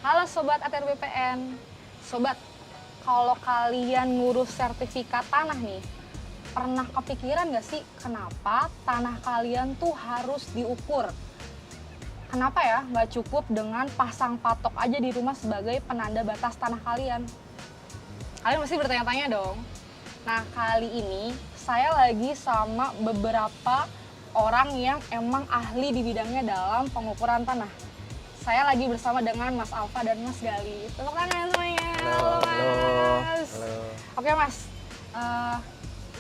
Halo Sobat ATR BPN. Sobat, kalau kalian ngurus sertifikat tanah nih, pernah kepikiran nggak sih kenapa tanah kalian tuh harus diukur? Kenapa ya nggak cukup dengan pasang patok aja di rumah sebagai penanda batas tanah kalian? Kalian pasti bertanya-tanya dong. Nah, kali ini saya lagi sama beberapa orang yang emang ahli di bidangnya dalam pengukuran tanah. Saya lagi bersama dengan Mas Alfa dan Mas Gali. Tepuk tangan semuanya. Halo, Mas. Halo. Oke, Mas.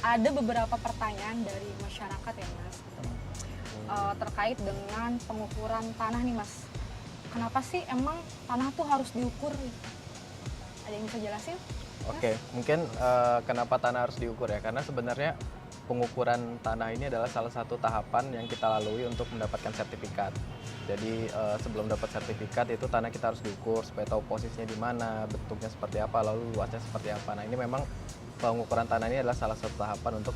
Ada beberapa pertanyaan dari masyarakat ya, Mas. Terkait dengan pengukuran tanah nih, Mas. Kenapa sih emang tanah tuh harus diukur? Ada yang bisa jelasin? Oke, mungkin kenapa tanah harus diukur ya? Karena sebenarnya pengukuran tanah ini adalah salah satu tahapan yang kita lalui untuk mendapatkan sertifikat. Jadi sebelum dapat sertifikat itu tanah kita harus diukur supaya tahu posisinya di mana, bentuknya seperti apa, lalu luasnya seperti apa. Nah, ini memang pengukuran tanah ini adalah salah satu tahapan untuk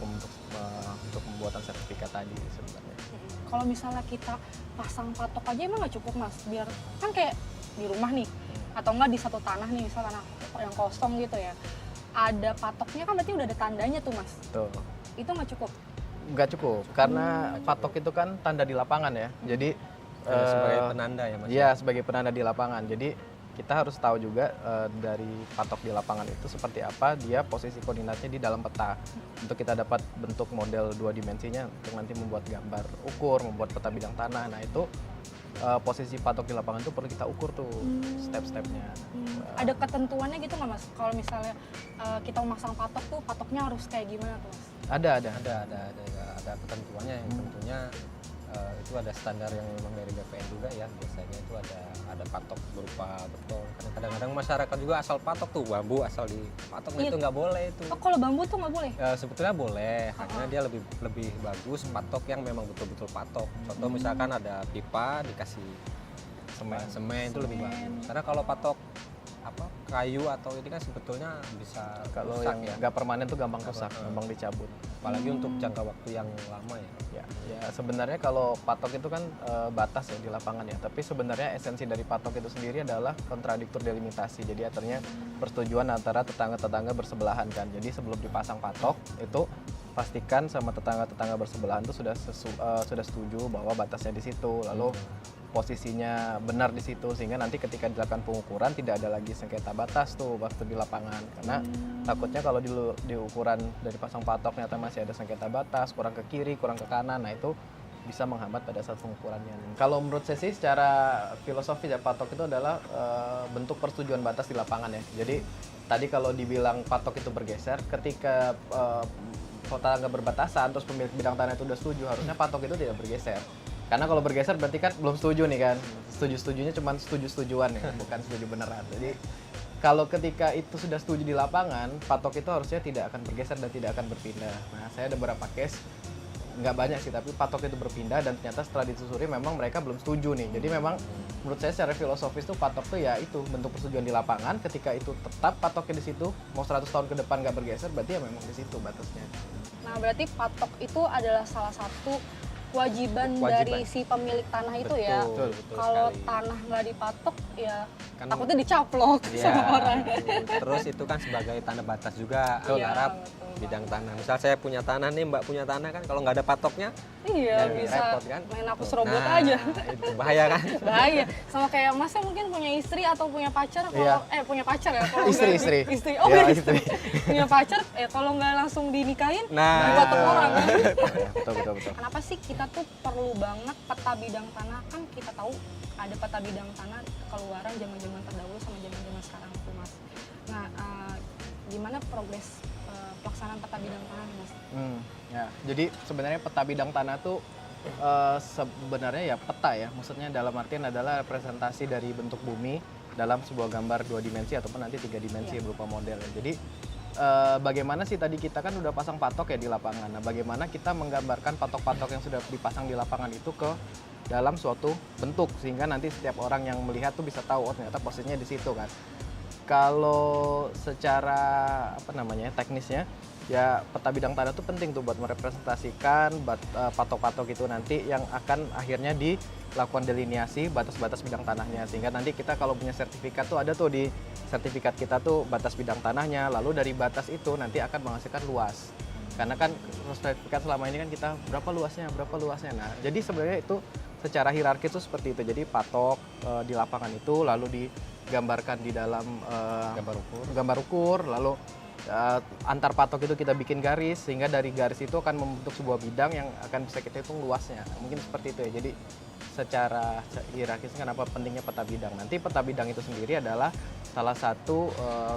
pembuatan sertifikat tadi sebenarnya. Kalau misalnya kita pasang patok aja emang nggak cukup, Mas? Biar kan kayak di rumah nih, atau enggak di satu tanah nih, misal tanah yang kosong gitu ya, ada patoknya kan berarti udah ada tandanya tuh, Mas. Tuh. Itu nggak cukup? Nggak cukup, karena patok itu kan tanda di lapangan ya. Jadi sebagai penanda ya Mas? Iya, sebagai penanda di lapangan. Jadi kita harus tahu juga dari patok di lapangan itu seperti apa dia posisi koordinatnya di dalam peta. Untuk kita dapat bentuk model 2 dimensinya untuk nanti membuat gambar ukur, membuat peta bidang tanah. Nah, itu posisi patok di lapangan itu perlu kita ukur tuh step-stepnya. Ada ketentuannya gitu nggak, Mas? Kalau misalnya kita memasang patok tuh, patoknya harus kayak gimana tuh, Mas? Ada. Ada ketentuannya yang tentunya itu ada standar yang memang dari BPN juga ya, biasanya itu ada patok berupa beton. Karena kadang-kadang masyarakat juga asal patok tuh bambu asal dipatok, nah itu nggak boleh itu. Oh, kalau bambu tuh nggak boleh? Sebetulnya boleh, hanya dia lebih bagus patok yang memang betul-betul patok. Contoh misalkan ada pipa dikasih semen itu lebih bagus. Karena kalau patok kayu atau ini kan sebetulnya bisa Kalau rusak yang ya. nggak permanen tuh gampang rusak, gampang dicabut. Apalagi untuk jangka waktu yang lama ya. Ya, sebenarnya kalau patok itu kan batas ya di lapangan ya. Tapi sebenarnya esensi dari patok itu sendiri adalah kontradiktur delimitasi. Jadi artinya persetujuan antara tetangga-tetangga bersebelahan kan. Jadi sebelum dipasang patok itu pastikan sama tetangga-tetangga bersebelahan itu sudah setuju bahwa batasnya di situ. Lalu posisinya benar di situ sehingga nanti ketika dilakukan pengukuran tidak ada lagi sengketa batas tuh waktu di lapangan. Karena takutnya kalau di ukuran dari pasang patok ternyata masih ada sengketa batas, kurang ke kiri, kurang ke kanan, nah itu bisa menghambat pada saat pengukurannya. Kalau menurut saya sih secara filosofi ya patok itu adalah bentuk persetujuan batas di lapangan ya. Jadi tadi kalau dibilang patok itu bergeser, ketika tetangga berbatasan terus pemilik bidang tanah itu udah setuju, harusnya patok itu tidak bergeser. Karena kalau bergeser berarti kan belum setuju nih kan. Setuju-setujunya cuma setuju-setujuan ya, bukan setuju beneran. Jadi kalau ketika itu sudah setuju di lapangan, patok itu harusnya tidak akan bergeser dan tidak akan berpindah. Nah, saya ada beberapa case, nggak banyak sih, tapi patok itu berpindah dan ternyata setelah ditelusuri memang mereka belum setuju nih. Jadi memang menurut saya secara filosofis tuh patok tuh ya itu bentuk persetujuan di lapangan. Ketika itu tetap patoknya di situ, mau 100 tahun ke depan nggak bergeser, berarti ya memang di situ batasnya. Nah, berarti patok itu adalah salah satu kewajiban dari si pemilik tanah itu ya. Betul Kalau sekali. tanah nggak dipatok ya Kan- takutnya dicaplok sama orang. Terus itu kan sebagai tanda batas juga Iya, antara betul bidang tanah. Misal saya punya tanah nih, Mbak punya tanah kan, kalau nggak ada patoknya Iya, ya bisa repot kan. main hapus Tuh. robot Nah, aja. itu bahaya kan. Bahaya. Sama kayak Masnya mungkin punya istri atau punya pacar kalau Iya. punya pacar ya kalau Istri. istri. Oh, Iya, istri. Punya pacar kalau nggak langsung dinikahin Nah. dipatok orang kan. Ya, betul. Kenapa sih kita tuh perlu banget peta bidang tanah? Kan kita tahu ada peta bidang tanah keluaran zaman-zaman terdahulu sama zaman-zaman sekarang tuh, Mas. Nah, gimana progres pelaksanaan peta bidang tanah nih, Mas? Ya, jadi sebenarnya peta bidang tanah tuh sebenarnya ya peta ya. Maksudnya dalam artian adalah representasi dari bentuk bumi dalam sebuah gambar 2 dimensi ataupun nanti 3 dimensi berupa model ya. Jadi bagaimana sih tadi kita kan udah pasang patok ya di lapangan. Nah, bagaimana kita menggambarkan patok-patok yang sudah dipasang di lapangan itu ke dalam suatu bentuk sehingga nanti setiap orang yang melihat tuh bisa tahu oh ternyata posisinya di situ kan. Kalau secara teknisnya ya peta bidang tanah itu penting tuh buat merepresentasikan patok-patok itu nanti yang akan akhirnya dilakukan delineasi batas-batas bidang tanahnya, sehingga nanti kita kalau punya sertifikat tuh ada tuh di sertifikat kita tuh batas bidang tanahnya, lalu dari batas itu nanti akan menghasilkan luas. Karena kan sertifikat selama ini kan kita berapa luasnya. Nah, jadi sebenarnya itu secara hierarki itu seperti itu. Jadi patok di lapangan itu lalu digambarkan di dalam gambar ukur, lalu antar patok itu kita bikin garis, sehingga dari garis itu akan membentuk sebuah bidang yang akan bisa kita hitung luasnya. Mungkin seperti itu ya. Jadi secara hierarkis kenapa pentingnya peta bidang. Nanti peta bidang itu sendiri adalah salah satu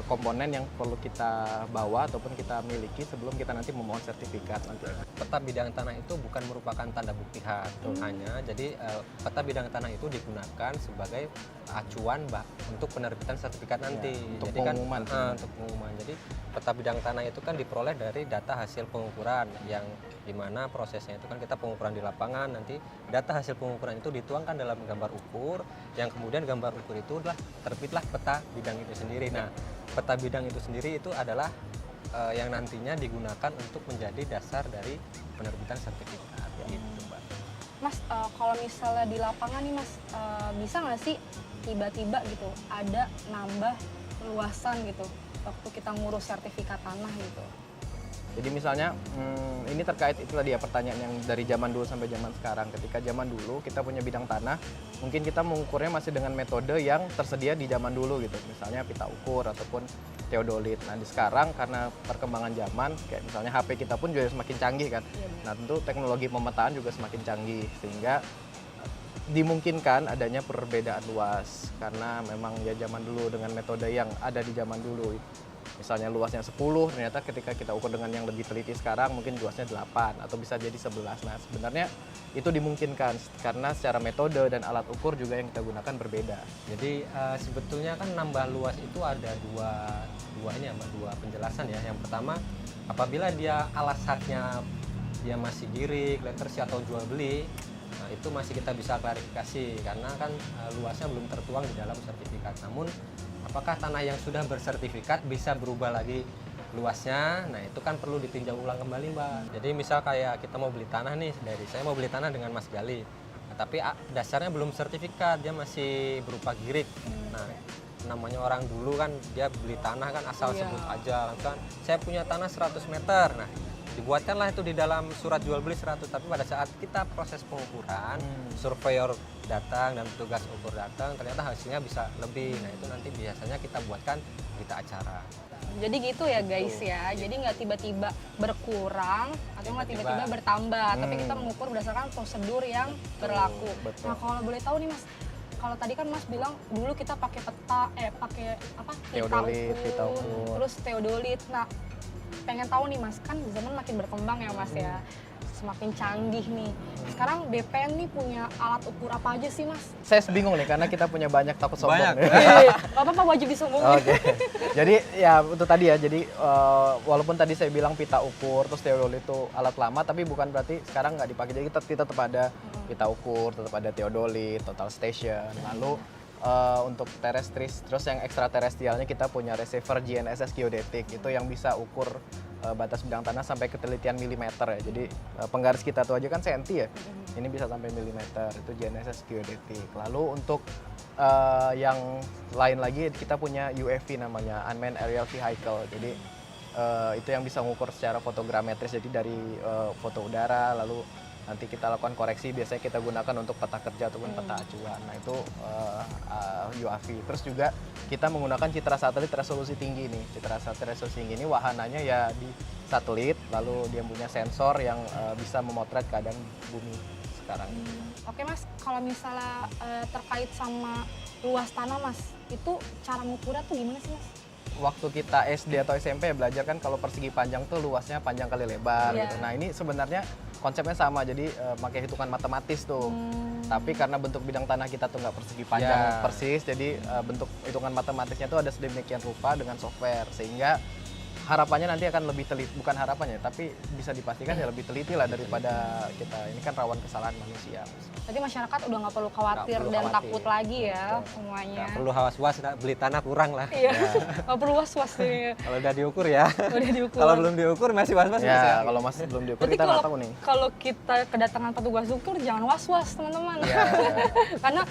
komponen yang perlu kita bawa ataupun kita miliki sebelum kita nanti memohon sertifikat nanti. Peta bidang tanah itu bukan merupakan tanda bukti hak hanya, jadi peta bidang tanah itu digunakan sebagai acuan untuk penerbitan sertifikat nanti. Untuk jadi pengumuman. Untuk pengumuman. Jadi peta bidang tanah itu kan diperoleh dari data hasil pengukuran yang dimana prosesnya itu kan kita pengukuran di lapangan, nanti data hasil pengukuran itu dituangkan dalam gambar ukur, yang kemudian gambar ukur itu adalah terbitlah peta bidang itu sendiri. Nah, peta bidang itu sendiri itu adalah yang nantinya digunakan untuk menjadi dasar dari penerbitan sertifikat. Gitu, Mbak. Mas, kalau misalnya di lapangan nih Mas, bisa nggak sih tiba-tiba gitu ada nambah luasan gitu waktu kita ngurus sertifikat tanah gitu? Jadi misalnya ini terkait itu tadi ya pertanyaan yang dari zaman dulu sampai zaman sekarang. Ketika zaman dulu kita punya bidang tanah, mungkin kita mengukurnya masih dengan metode yang tersedia di zaman dulu gitu. Misalnya pita ukur ataupun teodolit. Nah, di sekarang karena perkembangan zaman, kayak misalnya HP kita pun juga semakin canggih kan. Nah, tentu teknologi pemetaan juga semakin canggih sehingga dimungkinkan adanya perbedaan luas karena memang ya zaman dulu dengan metode yang ada di zaman dulu. Misalnya luasnya 10, ternyata ketika kita ukur dengan yang lebih teliti sekarang mungkin luasnya 8 atau bisa jadi 11. Nah, sebenarnya itu dimungkinkan karena secara metode dan alat ukur juga yang kita gunakan berbeda. Jadi sebetulnya kan nambah luas itu ada dua penjelasan ya. Yang pertama, apabila dia alas haknya dia masih girik, lettersi atau jual beli, nah itu masih kita bisa klarifikasi karena kan luasnya belum tertuang di dalam sertifikat. Namun apakah tanah yang sudah bersertifikat bisa berubah lagi luasnya? Nah, itu kan perlu ditinjau ulang kembali, Mbak. Jadi misal kayak kita mau beli tanah nih, saya mau beli tanah dengan Mas Gali. Nah, tapi dasarnya belum sertifikat, dia masih berupa girik. Nah, namanya orang dulu kan dia beli tanah kan asal sebut aja, kan saya punya tanah 100 meter. Nah, dibuatkanlah itu di dalam surat jual beli 100, tapi pada saat kita proses pengukuran, surveyor datang dan petugas ukur datang, ternyata hasilnya bisa lebih. Nah, itu nanti biasanya kita buatkan berita acara. Jadi gitu ya guys ya, jadi nggak tiba-tiba berkurang atau nggak tiba-tiba bertambah, tapi kita mengukur berdasarkan prosedur yang berlaku. Betul. Nah, kalau boleh tahu nih Mas, kalau tadi kan Mas bilang dulu kita pakai pakai apa? Pita ukur. Terus teodolit. Nah, pengen tahu nih Mas, kan zaman makin berkembang ya Mas ya, semakin canggih nih. Sekarang BPN nih punya alat ukur apa aja sih Mas? Saya bingung nih karena kita punya banyak takut sombong. Banyak. Gak apa-apa, wajib disombongin. Oke. Jadi ya itu tadi ya. Jadi walaupun tadi saya bilang pita ukur terus teodolit itu alat lama, tapi bukan berarti sekarang nggak dipakai. Jadi kita tetap ada pita ukur, tetap ada teodolit, total station. Lalu untuk terestris, terus yang ekstraterestrialnya kita punya receiver GNSS geodetik, itu yang bisa ukur batas bidang tanah sampai ketelitian milimeter ya. Jadi penggaris kita tuh aja kan senti ya, ini bisa sampai milimeter, itu GNSS geodetik. Lalu untuk yang lain lagi kita punya UAV namanya, Unmanned Aerial Vehicle. Jadi itu yang bisa mengukur secara fotogrametris, jadi dari foto udara, lalu nanti kita lakukan koreksi, biasanya kita gunakan untuk peta kerja ataupun peta acuan. Nah, itu UAV. Terus juga kita menggunakan citra satelit resolusi tinggi nih. Citra satelit resolusi tinggi ini wahananya ya di satelit, lalu dia punya sensor yang bisa memotret keadaan bumi sekarang. Oke Mas, kalau misalnya terkait sama luas tanah Mas, itu cara mengukurnya tuh gimana sih Mas? Waktu kita SD atau SMP belajar kan kalau persegi panjang tuh luasnya panjang kali lebar gitu. Nah, ini sebenarnya konsepnya sama, jadi pakai hitungan matematis tuh. Tapi karena bentuk bidang tanah kita tuh nggak persegi panjang persis, jadi bentuk hitungan matematisnya tuh ada sedemikian rupa dengan software, sehingga harapannya nanti akan lebih teliti, bukan harapannya, tapi bisa dipastikan ya lebih teliti lah daripada kita. Ini kan rawan kesalahan manusia. Berarti masyarakat udah nggak perlu khawatir Nggak perlu dan khawatir. takut lagi ya semuanya. Nggak perlu was-was beli tanah kurang lah. Iya, nggak perlu was-was nih. Kalau udah diukur ya. Udah diukur. Kalau belum diukur masih was-was Mas, Ya, kalau masih belum diukur Berarti kita nggak kalau tahu nih. kalau kita kedatangan petugas ukur jangan was-was teman-teman. Ya, Karena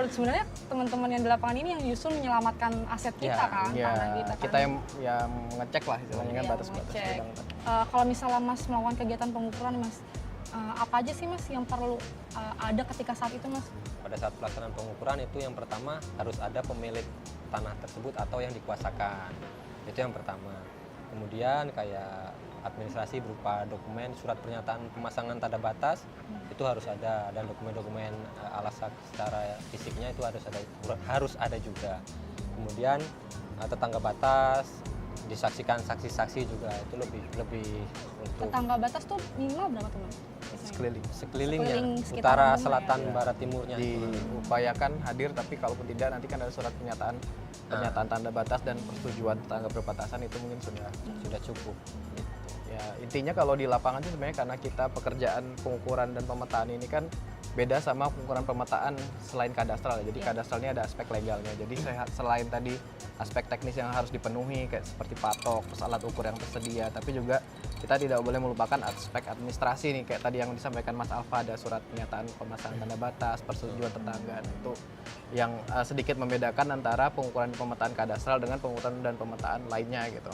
sebenarnya teman-teman yang di lapangan ini yang justru menyelamatkan aset kita kan, ya, tanah kita kan. kita yang ngecek lah istilahnya kan Iya, batas-batas ngecek. bidang tanah. Kalau misalnya Mas melakukan kegiatan pengukuran Mas, apa aja sih Mas yang perlu ada ketika saat itu Mas? Pada saat pelaksanaan pengukuran itu yang pertama harus ada pemilik tanah tersebut atau yang dikuasakan. Itu yang pertama. Kemudian kayak administrasi berupa dokumen surat pernyataan pemasangan tanda batas itu harus ada, dan dokumen-dokumen alasan secara fisiknya itu harus ada juga. Kemudian tetangga batas disaksikan saksi-saksi juga itu lebih untuk Tetangga batas tuh minimal berapa tuh Mas? Biasanya? Sekeliling. sekelilingnya, Sekeliling sekitar utara, rumah ya. selatan, Ya. barat, timurnya. Diupayakan hadir, tapi kalaupun tidak nanti kan ada surat pernyataan tanda batas dan persetujuan tetangga berbatasan itu mungkin Sudah cukup. ya intinya kalau di lapangan sih sebenarnya karena kita pekerjaan pengukuran dan pemetaan ini kan beda sama pengukuran pemetaan selain kadastral ya. Jadi Iya. kadastral ini ada aspek legalnya. Jadi selain tadi aspek teknis yang harus dipenuhi kayak seperti patok, terus alat ukur yang tersedia, tapi juga kita tidak boleh melupakan aspek administrasi nih kayak tadi yang disampaikan Mas Alfa, ada surat pernyataan pemasangan tanda batas, persetujuan tetangga. Nah, itu yang sedikit membedakan antara pengukuran dan pemetaan kadastral dengan pengukuran dan pemetaan lainnya gitu.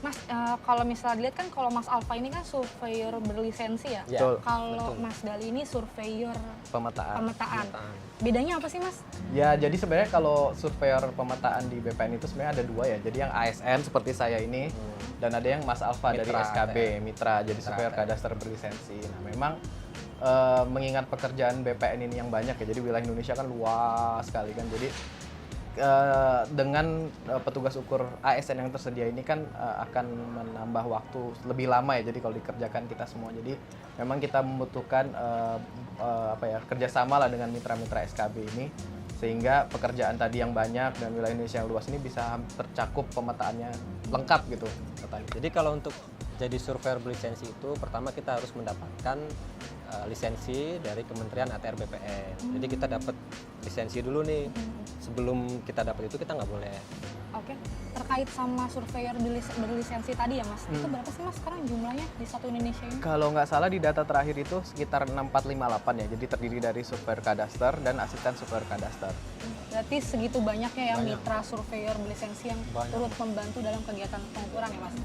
Mas, kalau misalnya dilihat kan kalau Mas Alfa ini kan surveyor berlisensi ya. Ya, Betul. Kalau betul. Mas Dali ini surveyor Pemetaan. pemetaan. Pemetaan. Bedanya apa sih Mas? Ya, jadi sebenarnya kalau surveyor pemetaan di BPN itu sebenarnya ada dua ya. Jadi yang ASN seperti saya ini, dan ada yang Mas Alfa dari Mitra, SKB, ya. Mitra, jadi Mitra, surveyor ya. kadaster berlisensi. Nah, memang mengingat pekerjaan BPN ini yang banyak ya, jadi wilayah Indonesia kan luas sekali kan. Jadi dengan petugas ukur ASN yang tersedia ini kan akan menambah waktu lebih lama ya. Jadi kalau dikerjakan kita semua, jadi memang kita membutuhkan kerjasama lah dengan mitra-mitra SKB ini, sehingga pekerjaan tadi yang banyak dan wilayah Indonesia yang luas ini bisa tercakup pemetaannya lengkap gitu katanya. Jadi kalau untuk jadi surveyor berlisensi itu pertama kita harus mendapatkan lisensi dari Kementerian ATR BPN. Jadi kita dapat lisensi dulu nih. Sebelum kita dapat itu kita nggak boleh. Oke. Terkait sama surveyor berlisensi tadi ya Mas, itu berapa sih Mas sekarang jumlahnya di satu Indonesia ini? Kalau nggak salah di data terakhir itu sekitar 6458 ya. Jadi terdiri dari surveyor kadaster dan asisten surveyor kadaster. Berarti segitu banyaknya ya Banyak. mitra surveyor berlisensi yang Banyak. turut membantu dalam kegiatan pengukuran ya Mas?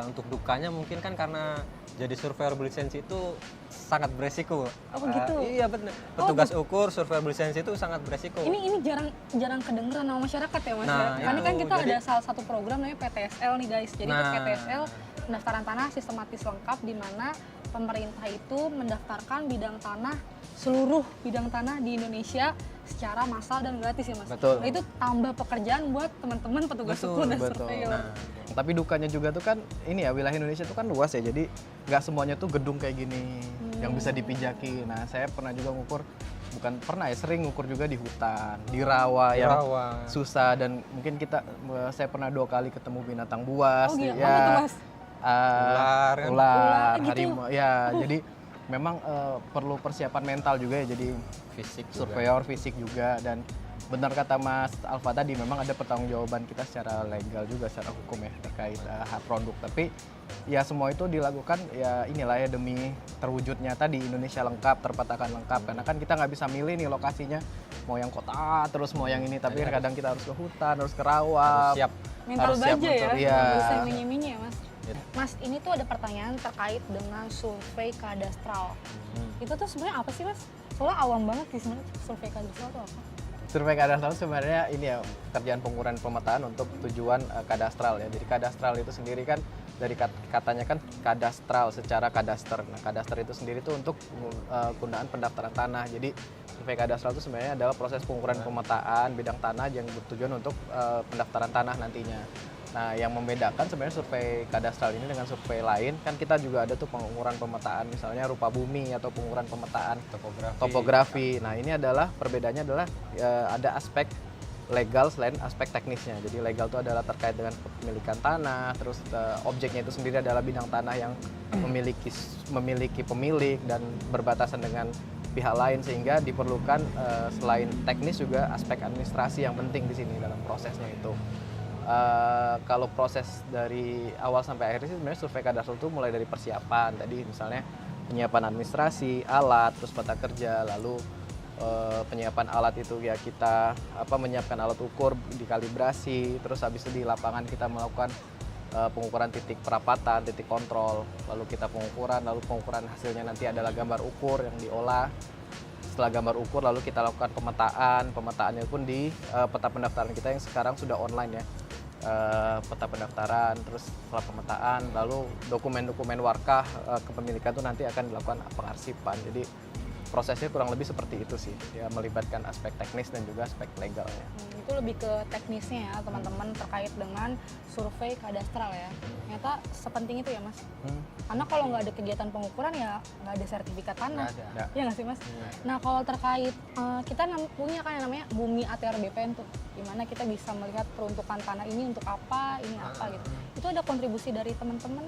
Untuk dukanya mungkin kan karena jadi surveyor berlisensi itu sangat beresiko. Oh, begitu? Iya benar. Petugas ukur surveyor berlisensi itu sangat beresiko. Ini jarang kedengeran sama masyarakat ya Mas Nah, ya? Karena itu. kan kita Jadi- ada salah satu program namanya PTSL nih guys. Jadi itu Nah. PTSL, pendaftaran tanah sistematis lengkap, di mana pemerintah itu mendaftarkan bidang tanah, seluruh bidang tanah di Indonesia secara massal dan gratis ya Mas? Betul. Nah, itu tambah pekerjaan buat teman-teman petugas Betul, ukur dan betul. surveyor. Nah, Tapi dukanya juga tuh kan ini ya, wilayah Indonesia tuh kan luas ya, jadi nggak semuanya tuh gedung kayak gini yang bisa dipijaki. Nah, saya pernah juga ngukur, bukan pernah ya, sering ngukur juga di hutan, di rawa yang rawa. susah, dan mungkin saya pernah 2 kali ketemu binatang buas. Oh gila, ya, apa tuh Mas? Ular, kan? ular, Ular, gitu. harimau, ya. Jadi memang perlu persiapan mental juga ya, jadi Fisik juga. surveyor fisik juga. Dan benar kata Mas Alfa tadi, memang ada pertanggungjawaban kita secara legal juga, secara hukum ya, terkait hak produk. Tapi ya semua itu dilakukan ya inilah ya, demi terwujudnya tadi Indonesia lengkap, terpetakan lengkap. Karena kan kita nggak bisa milih nih lokasinya, mau yang kota terus mau yang ini, tapi kadang kita harus ke hutan, harus ke rawa. Harus siap. Mental Harus siap baja ya, mental, iya. nggak bisa minyi-minyi ya Mas. Gitu. Mas, ini tuh ada pertanyaan terkait dengan survei kadastral. Itu tuh sebenarnya apa sih Mas? Soalnya awam banget sih sebenarnya survei kadastral itu apa? Survei kadastral sebenarnya ini ya, pekerjaan pengukuran pemetaan untuk tujuan kadastral ya. Jadi kadastral itu sendiri kan dari katanya kan kadastral, secara kadaster. Nah, kadaster itu sendiri tuh untuk penggunaan pendaftaran tanah. Jadi survei kadastral itu sebenarnya adalah proses pengukuran pemetaan bidang tanah yang bertujuan untuk pendaftaran tanah nantinya. Nah, yang membedakan sebenarnya survei kadastral ini dengan survei lain, kan kita juga ada tuh pengukuran pemetaan, misalnya rupa bumi atau pengukuran pemetaan Topografi. topografi. Nah, ini adalah perbedaannya adalah ada aspek legal selain aspek teknisnya. Jadi legal itu adalah terkait dengan kepemilikan tanah, terus objeknya itu sendiri adalah bidang tanah yang memiliki pemilik dan berbatasan dengan pihak lain, sehingga diperlukan selain teknis juga aspek administrasi yang penting di sini dalam prosesnya itu. Kalau proses dari awal sampai akhir sih sebenarnya survei kadastral itu mulai dari persiapan tadi, misalnya penyiapan administrasi, alat, terus peta kerja, lalu penyiapan alat itu ya kita menyiapkan alat ukur, dikalibrasi, terus habis itu di lapangan kita melakukan pengukuran titik perapatan, titik kontrol, lalu kita lalu pengukuran hasilnya nanti adalah gambar ukur yang diolah. Setelah gambar ukur lalu kita lakukan pemetaannya pun di peta pendaftaran kita yang sekarang sudah online ya. Peta pendaftaran, terus setelah pemetaan, lalu dokumen-dokumen warkah kepemilikan itu nanti akan dilakukan pengarsipan. Jadi prosesnya kurang lebih seperti itu sih, ya melibatkan aspek teknis dan juga aspek legalnya. Itu lebih ke teknisnya ya teman-teman terkait dengan survei kadastral ya. Ternyata sepenting itu ya Mas. Karena kalau nggak ada kegiatan pengukuran ya nggak ada sertifikat tanah. Iya nggak sih Mas? Nah kalau terkait kita punya kan yang namanya Bumi ATR BPN tuh, dimana kita bisa melihat peruntukan tanah ini untuk apa, ini apa gitu. Itu ada kontribusi dari teman-teman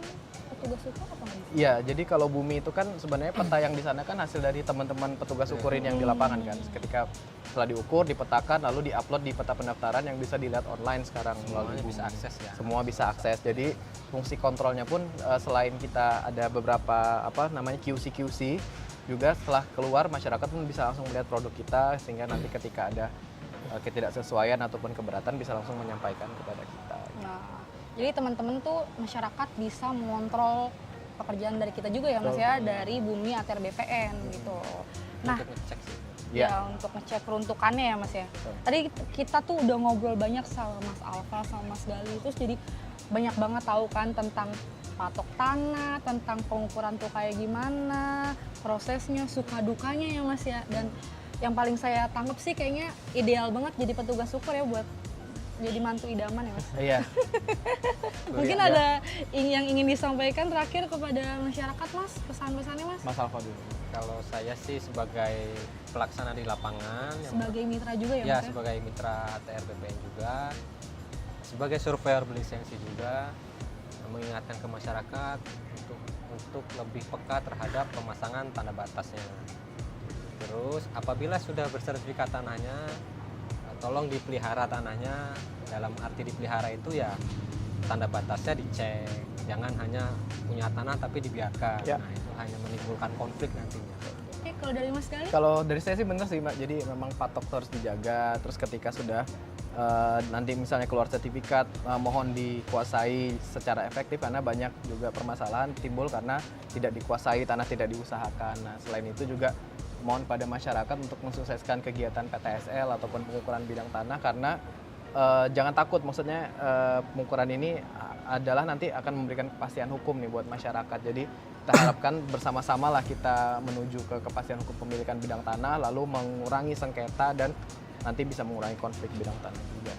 petugas ukur apa nggak? Iya, jadi kalau Bumi itu kan sebenarnya peta yang di sana kan hasil dari teman-teman petugas ukurin yang di lapangan kan. Ketika setelah diukur, dipetakan, lalu diupload di peta pendaftaran yang bisa dilihat online sekarang melalui Bumi. Bisa akses ya. Semua bisa akses. Jadi fungsi kontrolnya pun selain kita ada beberapa QC juga setelah keluar masyarakat pun bisa langsung melihat produk kita, sehingga nanti ketika ada ketidaksesuaian ataupun keberatan bisa langsung menyampaikan kepada kita. Nah, jadi teman-teman tuh masyarakat bisa mengontrol pekerjaan dari kita juga ya Mas ya, dari Bumi ATR BPN gitu. Nah, Untuk ngecek sih. ya untuk ngecek peruntukannya ya Mas ya. Tadi kita tuh udah ngobrol banyak sama Mas Alfa sama Mas Gali, terus jadi banyak banget tahu kan tentang patok tanah, tentang pengukuran tuh kayak gimana, prosesnya, suka dukanya ya Mas ya. Dan yang paling saya tangkap sih kayaknya ideal banget jadi petugas ukur ya buat jadi mantu idaman ya Mas. Iya. Mungkin ada yang ingin disampaikan terakhir kepada masyarakat Mas, pesan-pesannya Mas? Mas Alfa dulu. Kalau saya sih sebagai pelaksana di lapangan, Sebagai mitra juga ya ya Mas ya? sebagai mitra ATR BPN juga, sebagai surveyor berlisensi juga, mengingatkan ke masyarakat untuk lebih peka terhadap pemasangan tanda batasnya. Terus apabila sudah bersertifikat tanahnya, tolong dipelihara tanahnya. Dalam arti dipelihara itu ya tanda batasnya dicek, jangan hanya punya tanah tapi dibiarkan. Ya. Nah itu hanya menimbulkan konflik nantinya. Oke, kalau dari Mas Gali? Kalau dari saya sih bener sih Mbak, jadi memang patok harus dijaga, terus ketika sudah nanti misalnya keluar sertifikat, mohon dikuasai secara efektif, karena banyak juga permasalahan timbul karena tidak dikuasai, tanah tidak diusahakan. Nah selain itu juga mohon pada masyarakat untuk mensukseskan kegiatan PTSL ataupun pengukuran bidang tanah, karena jangan takut, maksudnya pengukuran ini adalah nanti akan memberikan kepastian hukum nih buat masyarakat. Jadi kita harapkan bersama-sama lah kita menuju ke kepastian hukum pemilikan bidang tanah, lalu mengurangi sengketa dan nanti bisa mengurangi konflik bidang tanah juga.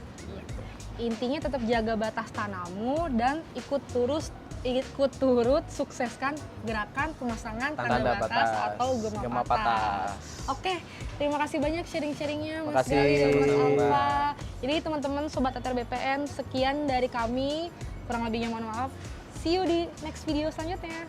Intinya tetap jaga batas tanahmu dan ikut turut sukseskan gerakan pemasangan tanda batas atau gema patas. Oke, terima kasih banyak sharing-sharingnya Mas Makasih. Gali sama Mas Sama-sama. Alfa. Jadi teman-teman Sobat ATR BPN, sekian dari kami. Kurang lebihnya mohon maaf. See you di next video selanjutnya.